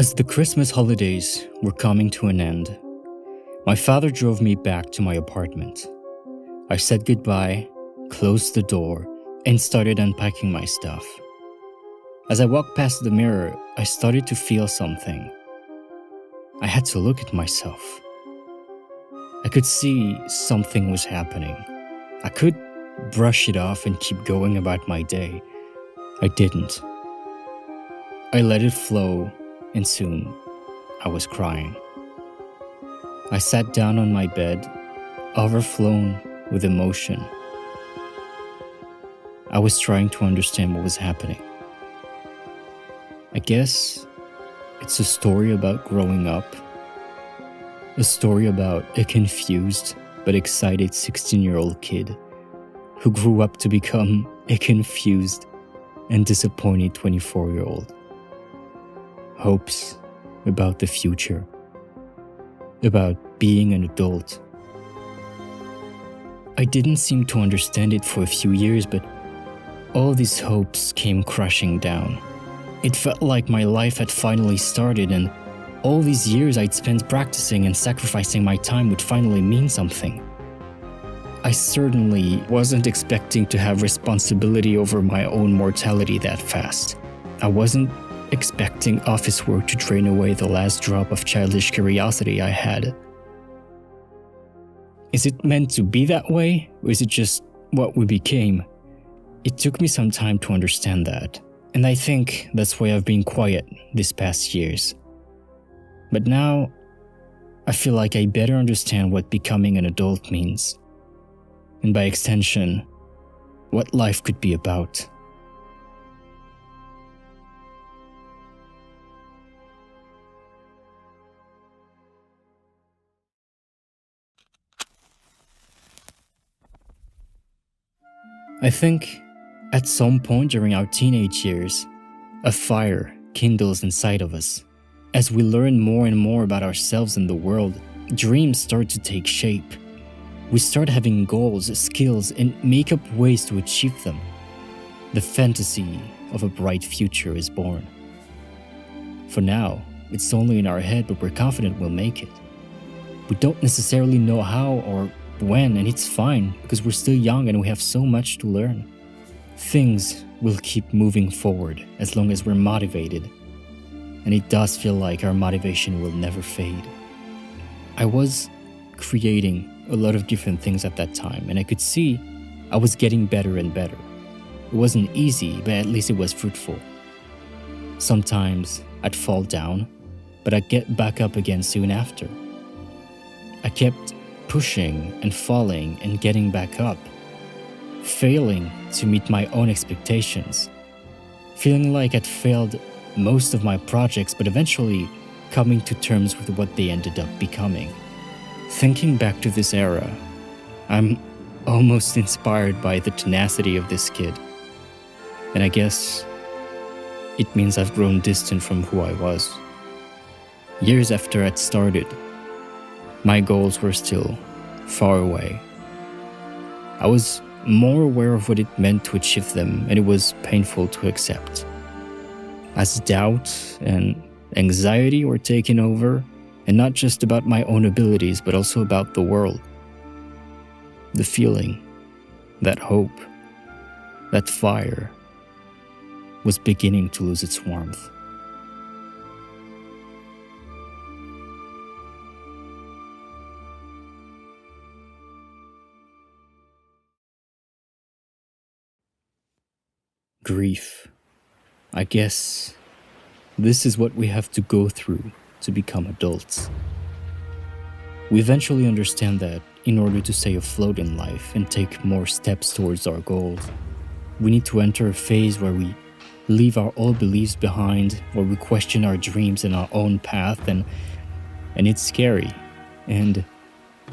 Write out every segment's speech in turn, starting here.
As the Christmas holidays were coming to an end, my father drove me back to my apartment. I said goodbye, closed the door, and started unpacking my stuff. As I walked past the mirror, I started to feel something. I had to look at myself. I could see something was happening. I could brush it off and keep going about my day. I didn't. I let it flow, and soon I was crying. I sat down on my bed, overflown with emotion. I was trying to understand what was happening. I guess it's a story about growing up, a story about a confused but excited 16-year-old kid who grew up to become a confused and disappointed 24-year-old. Hopes about the future, about being an adult. I didn't seem to understand it for a few years, but all these hopes came crashing down. It felt like my life had finally started, and all these years I'd spent practicing and sacrificing my time would finally mean something. I certainly wasn't expecting to have responsibility over my own mortality that fast. I wasn't expecting office work to drain away the last drop of childish curiosity I had. Is it meant to be that way, or is it just what we became? It took me some time to understand that, and I think that's why I've been quiet these past years. But now, I feel like I better understand what becoming an adult means, and by extension, what life could be about. I think at some point during our teenage years, a fire kindles inside of us. As we learn more and more about ourselves and the world, dreams start to take shape. We start having goals, skills, and make up ways to achieve them. The fantasy of a bright future is born. For now, it's only in our head, but we're confident we'll make it. We don't necessarily know how or when, and it's fine because we're still young and we have so much to learn. Things will keep moving forward as long as we're motivated, and it does feel like our motivation will never fade. I was creating a lot of different things at that time, and I could see I was getting better and better. It wasn't easy, but at least it was fruitful. Sometimes I'd fall down, but I'd get back up again soon after. I kept pushing and falling and getting back up, failing to meet my own expectations, feeling like I'd failed most of my projects, but eventually coming to terms with what they ended up becoming. Thinking back to this era, I'm almost inspired by the tenacity of this kid, and I guess it means I've grown distant from who I was. Years after I'd started, my goals were still far away. I was more aware of what it meant to achieve them, and it was painful to accept. As doubt and anxiety were taking over, and not just about my own abilities, but also about the world. The feeling, that hope, that fire was beginning to lose its warmth. Grief. I guess this is what we have to go through to become adults. We eventually understand that in order to stay afloat in life and take more steps towards our goals, we need to enter a phase where we leave our old beliefs behind, where we question our dreams and our own path, and it's scary. And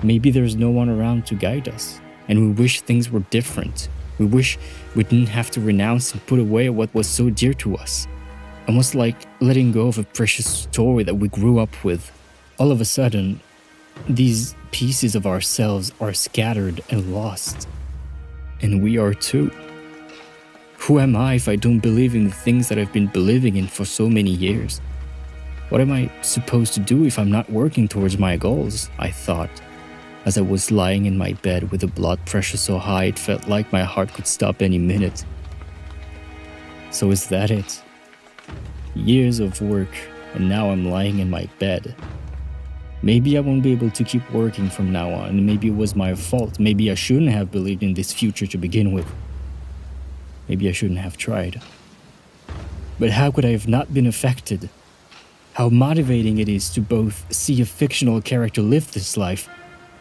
maybe there's no one around to guide us, and we wish things were different. We wish we didn't have to renounce and put away what was so dear to us. Almost like letting go of a precious story that we grew up with. All of a sudden, these pieces of ourselves are scattered and lost. And we are too. Who am I if I don't believe in the things that I've been believing in for so many years? What am I supposed to do if I'm not working towards my goals? I thought, as I was lying in my bed with the blood pressure so high it felt like my heart could stop any minute. So is that it? Years of work, and now I'm lying in my bed. Maybe I won't be able to keep working from now on. Maybe it was my fault. Maybe I shouldn't have believed in this future to begin with. Maybe I shouldn't have tried. But how could I have not been affected? How motivating it is to both see a fictional character live this life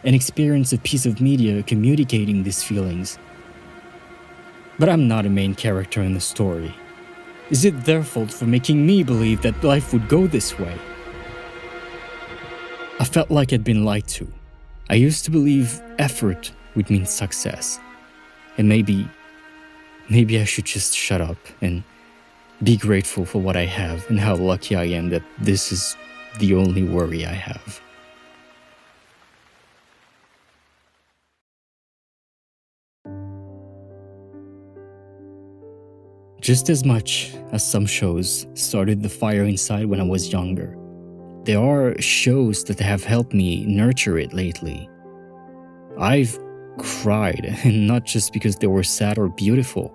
and experience a piece of media communicating these feelings. But I'm not a main character in the story. Is it their fault for making me believe that life would go this way? I felt like I'd been lied to. I used to believe effort would mean success. And maybe I should just shut up and be grateful for what I have and how lucky I am that this is the only worry I have. Just as much as some shows started the fire inside when I was younger, there are shows that have helped me nurture it lately. I've cried, and not just because they were sad or beautiful,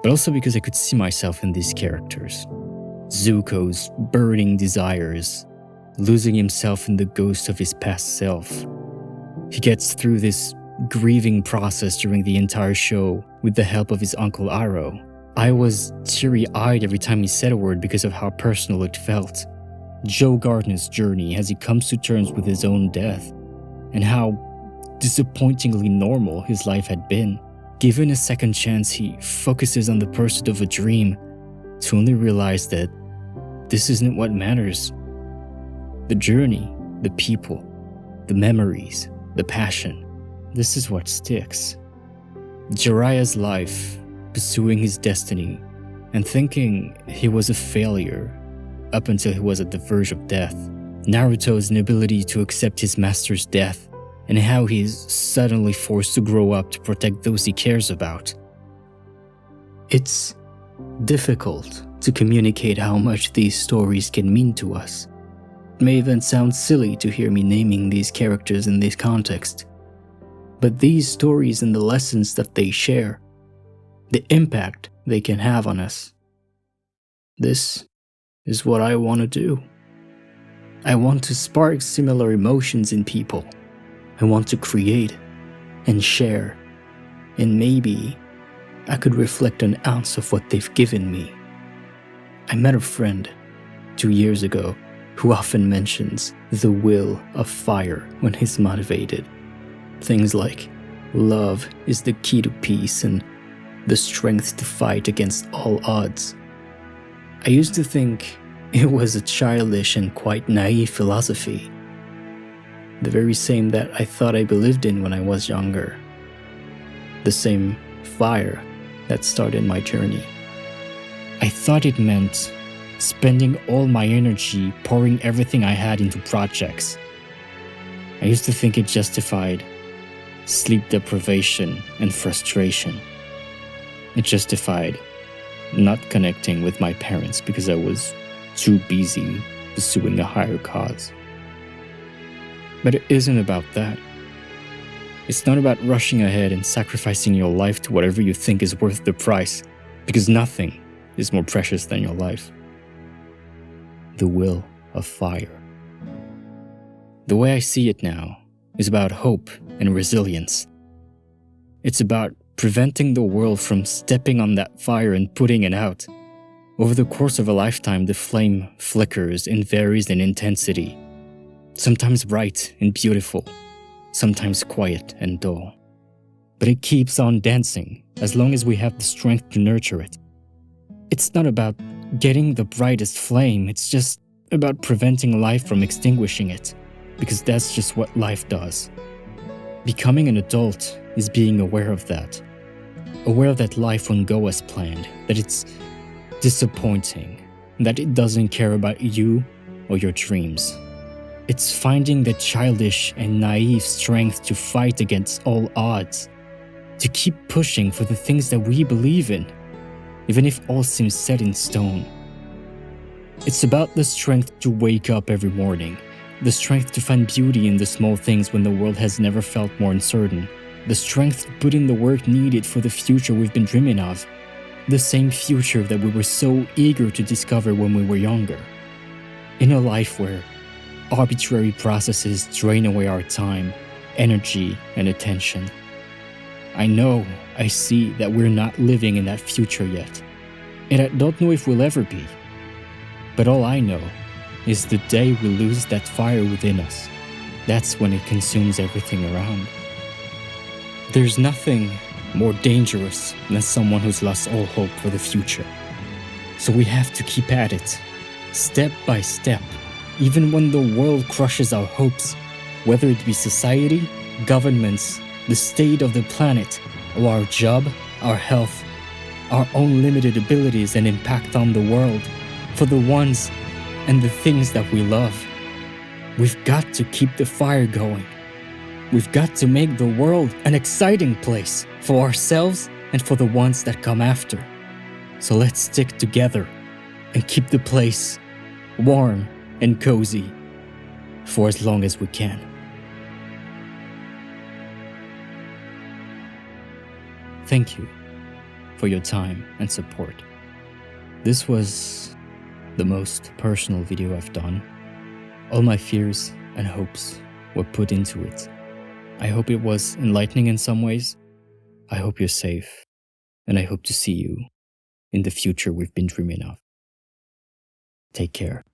but also because I could see myself in these characters. Zuko's burning desires, losing himself in the ghost of his past self. He gets through this grieving process during the entire show with the help of his Uncle Iroh. I was teary-eyed every time he said a word because of how personal it felt. Joe Gardner's journey as he comes to terms with his own death, and how disappointingly normal his life had been. Given a second chance, he focuses on the pursuit of a dream to only realize that this isn't what matters. The journey, the people, the memories, the passion, this is what sticks. Jiraiya's life, pursuing his destiny and thinking he was a failure up until he was at the verge of death. Naruto's inability to accept his master's death and how he is suddenly forced to grow up to protect those he cares about. It's difficult to communicate how much these stories can mean to us. It may even sound silly to hear me naming these characters in this context, but these stories and the lessons that they share, the impact they can have on us, this is what I want to do. I want to spark similar emotions in people. I want to create and share, and maybe I could reflect an ounce of what they've given me. I met a friend 2 years ago who often mentions the will of fire when he's motivated. Things like love is the key to peace and the strength to fight against all odds. I used to think it was a childish and quite naive philosophy, the very same that I thought I believed in when I was younger, the same fire that started my journey. I thought it meant spending all my energy pouring everything I had into projects. I used to think it justified sleep deprivation and frustration. It justified not connecting with my parents because I was too busy pursuing a higher cause. But it isn't about that. It's not about rushing ahead and sacrificing your life to whatever you think is worth the price, because nothing is more precious than your life. The will of fire. The way I see it now is about hope and resilience. It's about preventing the world from stepping on that fire and putting it out. Over the course of a lifetime, the flame flickers and varies in intensity. Sometimes bright and beautiful, sometimes quiet and dull. But it keeps on dancing as long as we have the strength to nurture it. It's not about getting the brightest flame, it's just about preventing life from extinguishing it, because that's just what life does. Becoming an adult is being aware of that. Aware that life won't go as planned, that it's disappointing, that it doesn't care about you or your dreams. It's finding the childish and naive strength to fight against all odds, to keep pushing for the things that we believe in, even if all seems set in stone. It's about the strength to wake up every morning, the strength to find beauty in the small things when the world has never felt more uncertain, the strength to put in the work needed for the future we've been dreaming of, the same future that we were so eager to discover when we were younger. In a life where arbitrary processes drain away our time, energy, and attention, I see that we're not living in that future yet, and I don't know if we'll ever be. But all I know is the day we lose that fire within us, that's when it consumes everything around. There's nothing more dangerous than someone who's lost all hope for the future. So we have to keep at it, step by step, even when the world crushes our hopes, whether it be society, governments, the state of the planet, or our job, our health, our own limited abilities and impact on the world, for the ones and the things that we love. We've got to keep the fire going. We've got to make the world an exciting place for ourselves and for the ones that come after. So let's stick together and keep the place warm and cozy for as long as we can. Thank you for your time and support. This was the most personal video I've done. All my fears and hopes were put into it. I hope it was enlightening in some ways. I hope you're safe, and I hope to see you in the future we've been dreaming of. Take care.